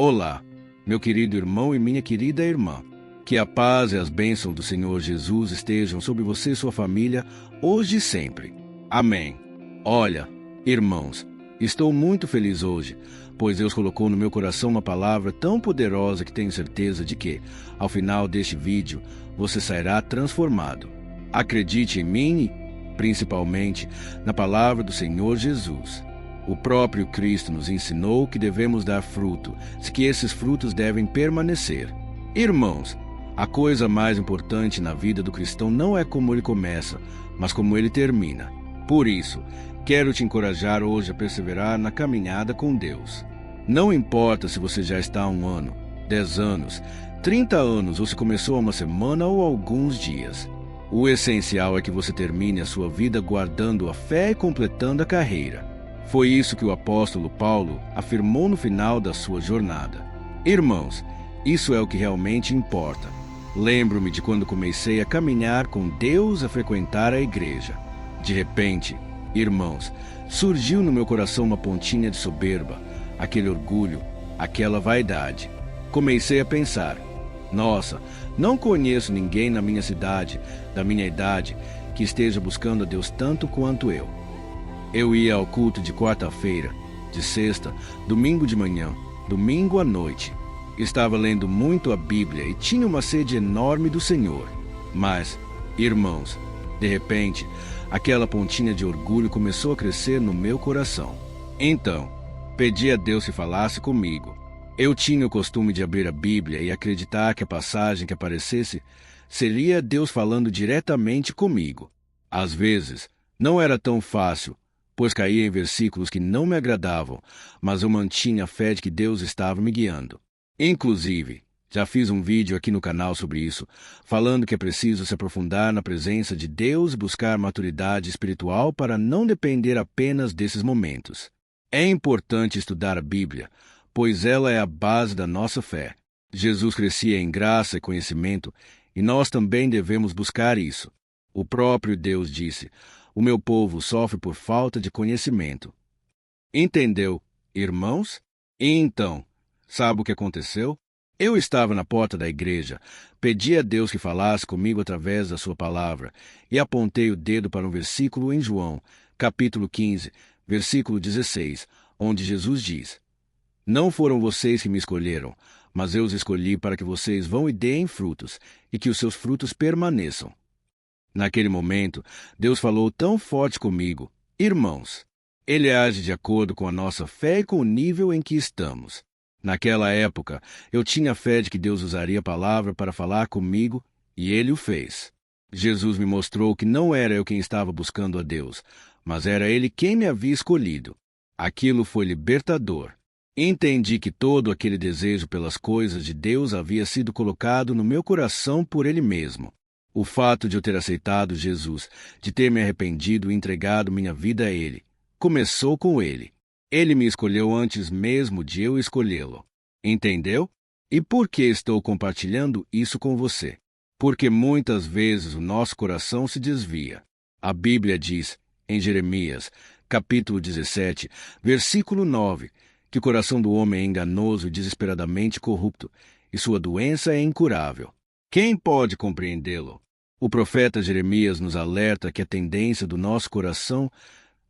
Olá, meu querido irmão e minha querida irmã. Que a paz e as bênçãos do Senhor Jesus estejam sobre você e sua família, hoje e sempre. Amém. Olha, irmãos, estou muito feliz hoje, pois Deus colocou no meu coração uma palavra tão poderosa que tenho certeza de que, ao final deste vídeo, você sairá transformado. Acredite em mim e, principalmente, na palavra do Senhor Jesus. O próprio Cristo nos ensinou que devemos dar fruto, que esses frutos devem permanecer. Irmãos, a coisa mais importante na vida do cristão não é como ele começa, mas como ele termina. Por isso, quero te encorajar hoje a perseverar na caminhada com Deus. Não importa se você já está há 1 ano, 10 anos, 30 anos ou se começou há uma semana ou alguns dias. O essencial é que você termine a sua vida guardando a fé e completando a carreira. Foi isso que o apóstolo Paulo afirmou no final da sua jornada. Irmãos, isso é o que realmente importa. Lembro-me de quando comecei a caminhar com Deus, a frequentar a igreja. De repente, irmãos, surgiu no meu coração uma pontinha de soberba, aquele orgulho, aquela vaidade. Comecei a pensar: nossa, não conheço ninguém na minha cidade, da minha idade, que esteja buscando a Deus tanto quanto eu. Eu ia ao culto de quarta-feira, de sexta, domingo de manhã, domingo à noite. Estava lendo muito a Bíblia e tinha uma sede enorme do Senhor. Mas, irmãos, de repente, aquela pontinha de orgulho começou a crescer no meu coração. Então, pedi a Deus que falasse comigo. Eu tinha o costume de abrir a Bíblia e acreditar que a passagem que aparecesse seria Deus falando diretamente comigo. Às vezes, não era tão fácil, pois caía em versículos que não me agradavam, mas eu mantinha a fé de que Deus estava me guiando. Inclusive, já fiz um vídeo aqui no canal sobre isso, falando que é preciso se aprofundar na presença de Deus e buscar maturidade espiritual para não depender apenas desses momentos. É importante estudar a Bíblia, pois ela é a base da nossa fé. Jesus crescia em graça e conhecimento, e nós também devemos buscar isso. O próprio Deus disse: "O meu povo sofre por falta de conhecimento." Entendeu, irmãos? E então, sabe o que aconteceu? Eu estava na porta da igreja, pedi a Deus que falasse comigo através da sua palavra e apontei o dedo para um versículo em João, capítulo 15, versículo 16, onde Jesus diz: "Não foram vocês que me escolheram, mas eu os escolhi para que vocês vão e deem frutos, e que os seus frutos permaneçam." Naquele momento, Deus falou tão forte comigo: irmãos, Ele age de acordo com a nossa fé e com o nível em que estamos. Naquela época, eu tinha fé de que Deus usaria a palavra para falar comigo, e Ele o fez. Jesus me mostrou que não era eu quem estava buscando a Deus, mas era Ele quem me havia escolhido. Aquilo foi libertador. Entendi que todo aquele desejo pelas coisas de Deus havia sido colocado no meu coração por Ele mesmo. O fato de eu ter aceitado Jesus, de ter me arrependido e entregado minha vida a Ele, começou com Ele. Ele me escolheu antes mesmo de eu escolhê-lo. Entendeu? E por que estou compartilhando isso com você? Porque muitas vezes o nosso coração se desvia. A Bíblia diz, em Jeremias, capítulo 17, versículo 9, que o coração do homem é enganoso e desesperadamente corrupto, e sua doença é incurável. Quem pode compreendê-lo? O profeta Jeremias nos alerta que a tendência do nosso coração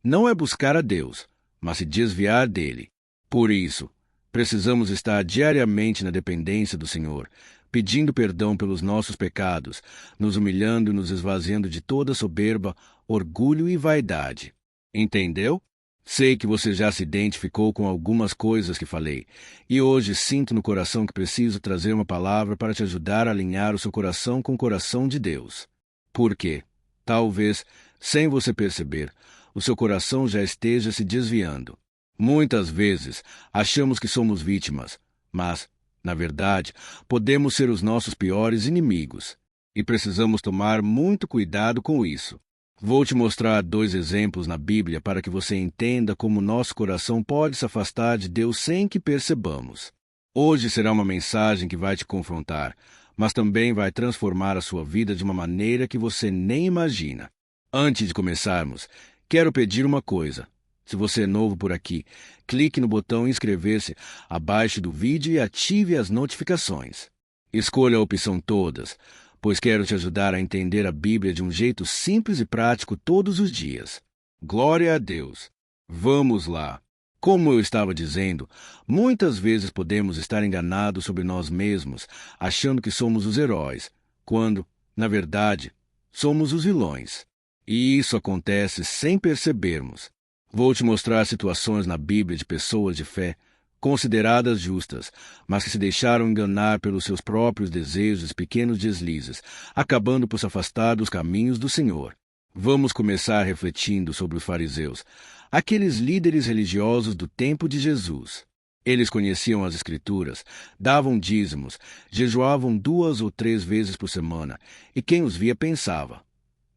não é buscar a Deus, mas se desviar dele. Por isso, precisamos estar diariamente na dependência do Senhor, pedindo perdão pelos nossos pecados, nos humilhando e nos esvaziando de toda soberba, orgulho e vaidade. Entendeu? Sei que você já se identificou com algumas coisas que falei, e hoje sinto no coração que preciso trazer uma palavra para te ajudar a alinhar o seu coração com o coração de Deus. Porque, talvez, sem você perceber, o seu coração já esteja se desviando. Muitas vezes, achamos que somos vítimas, mas, na verdade, podemos ser os nossos piores inimigos, e precisamos tomar muito cuidado com isso. Vou te mostrar 2 exemplos na Bíblia para que você entenda como nosso coração pode se afastar de Deus sem que percebamos. Hoje será uma mensagem que vai te confrontar, mas também vai transformar a sua vida de uma maneira que você nem imagina. Antes de começarmos, quero pedir uma coisa. Se você é novo por aqui, clique no botão inscrever-se abaixo do vídeo e ative as notificações. Escolha a opção todas, pois quero te ajudar a entender a Bíblia de um jeito simples e prático todos os dias. Glória a Deus! Vamos lá! Como eu estava dizendo, muitas vezes podemos estar enganados sobre nós mesmos, achando que somos os heróis, quando, na verdade, somos os vilões. E isso acontece sem percebermos. Vou te mostrar situações na Bíblia de pessoas de fé, consideradas justas, mas que se deixaram enganar pelos seus próprios desejos e pequenos deslizes, acabando por se afastar dos caminhos do Senhor. Vamos começar refletindo sobre os fariseus, aqueles líderes religiosos do tempo de Jesus. Eles conheciam as Escrituras, davam dízimos, jejuavam 2 ou 3 vezes por semana, e quem os via pensava: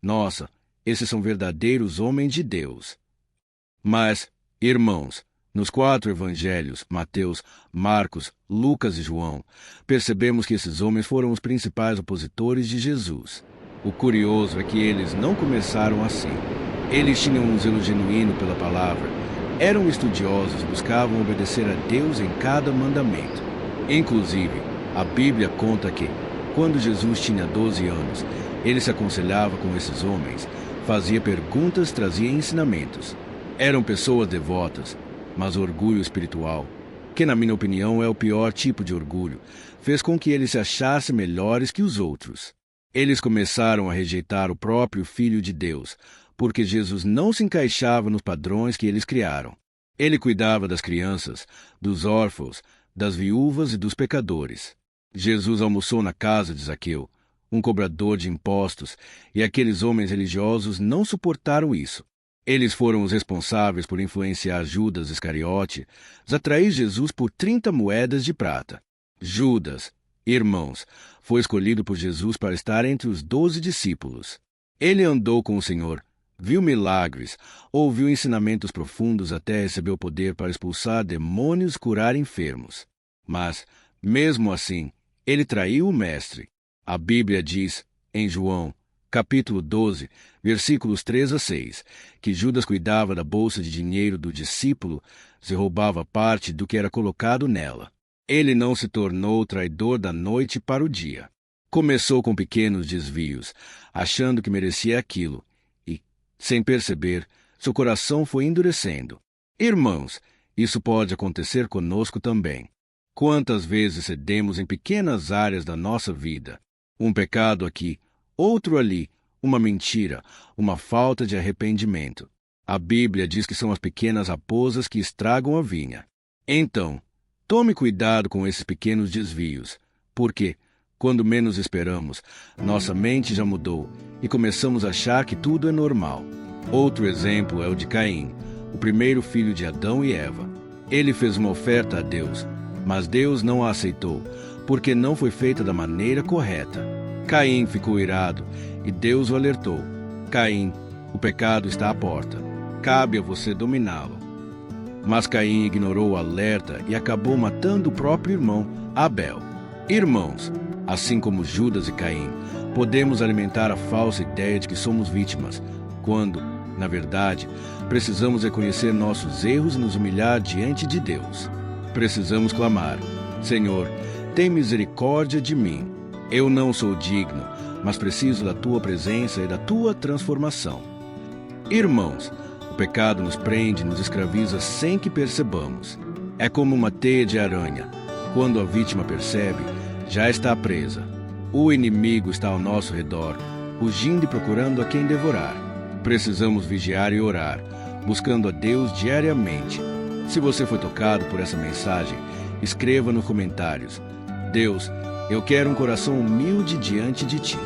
nossa, esses são verdadeiros homens de Deus. Mas, irmãos, nos 4 evangelhos, Mateus, Marcos, Lucas e João, percebemos que esses homens foram os principais opositores de Jesus. O curioso é que eles não começaram assim. Eles tinham um zelo genuíno pela palavra, eram estudiosos e buscavam obedecer a Deus em cada mandamento. Inclusive, a Bíblia conta que, quando Jesus tinha 12 anos, ele se aconselhava com esses homens, fazia perguntas, trazia ensinamentos. Eram pessoas devotas, mas o orgulho espiritual, que na minha opinião é o pior tipo de orgulho, fez com que eles se achassem melhores que os outros. Eles começaram a rejeitar o próprio Filho de Deus, porque Jesus não se encaixava nos padrões que eles criaram. Ele cuidava das crianças, dos órfãos, das viúvas e dos pecadores. Jesus almoçou na casa de Zaqueu, um cobrador de impostos, e aqueles homens religiosos não suportaram isso. Eles foram os responsáveis por influenciar Judas Iscariote a atrair Jesus por 30 moedas de prata. Judas, irmãos, foi escolhido por Jesus para estar entre os 12 discípulos. Ele andou com o Senhor, viu milagres, ouviu ensinamentos profundos até receber o poder para expulsar demônios e curar enfermos. Mas, mesmo assim, ele traiu o Mestre. A Bíblia diz, em João, capítulo 12, versículos 3 a 6, que Judas cuidava da bolsa de dinheiro do discípulo, se roubava parte do que era colocado nela. Ele não se tornou traidor da noite para o dia. Começou com pequenos desvios, achando que merecia aquilo, e, sem perceber, seu coração foi endurecendo. Irmãos, isso pode acontecer conosco também. Quantas vezes cedemos em pequenas áreas da nossa vida? Um pecado aqui, outro ali, uma mentira, uma falta de arrependimento. A Bíblia diz que são as pequenas raposas que estragam a vinha. Então, tome cuidado com esses pequenos desvios, porque, quando menos esperamos, nossa mente já mudou e começamos a achar que tudo é normal. Outro exemplo é o de Caim, o primeiro filho de Adão e Eva. Ele fez uma oferta a Deus, mas Deus não a aceitou, porque não foi feita da maneira correta. Caim ficou irado e Deus o alertou: Caim, o pecado está à porta. Cabe a você dominá-lo. Mas Caim ignorou o alerta e acabou matando o próprio irmão, Abel. Irmãos, assim como Judas e Caim, podemos alimentar a falsa ideia de que somos vítimas, quando, na verdade, precisamos reconhecer nossos erros e nos humilhar diante de Deus. Precisamos clamar: Senhor, tem misericórdia de mim. Eu não sou digno, mas preciso da Tua presença e da Tua transformação. Irmãos, o pecado nos prende e nos escraviza sem que percebamos. É como uma teia de aranha. Quando a vítima percebe, já está presa. O inimigo está ao nosso redor, rugindo e procurando a quem devorar. Precisamos vigiar e orar, buscando a Deus diariamente. Se você foi tocado por essa mensagem, escreva nos comentários: Deus, eu quero um coração humilde diante de Ti.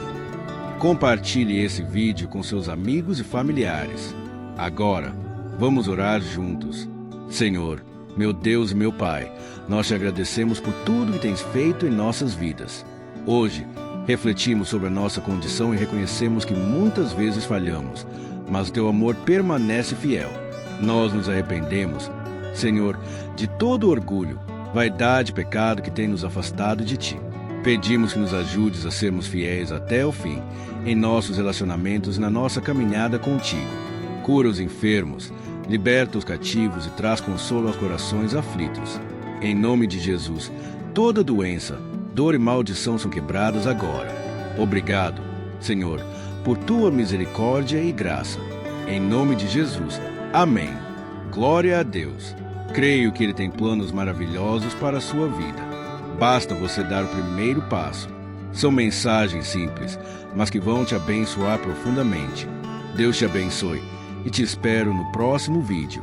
Compartilhe esse vídeo com seus amigos e familiares. Agora, vamos orar juntos. Senhor, meu Deus e meu Pai, nós te agradecemos por tudo que tens feito em nossas vidas. Hoje, refletimos sobre a nossa condição e reconhecemos que muitas vezes falhamos, mas teu amor permanece fiel. Nós nos arrependemos, Senhor, de todo orgulho, vaidade e pecado que tem nos afastado de Ti. Pedimos que nos ajudes a sermos fiéis até o fim, em nossos relacionamentos e na nossa caminhada contigo. Cura os enfermos, Liberta os cativos e traz consolo aos corações aflitos. Em nome de Jesus, toda doença, dor e maldição são quebradas agora. Obrigado, Senhor, por tua misericórdia e graça. Em nome de Jesus. Amém. Glória a Deus. Creio que Ele tem planos maravilhosos para a sua vida. Basta você dar o primeiro passo. São mensagens simples, mas que vão te abençoar profundamente. Deus te abençoe e te espero no próximo vídeo.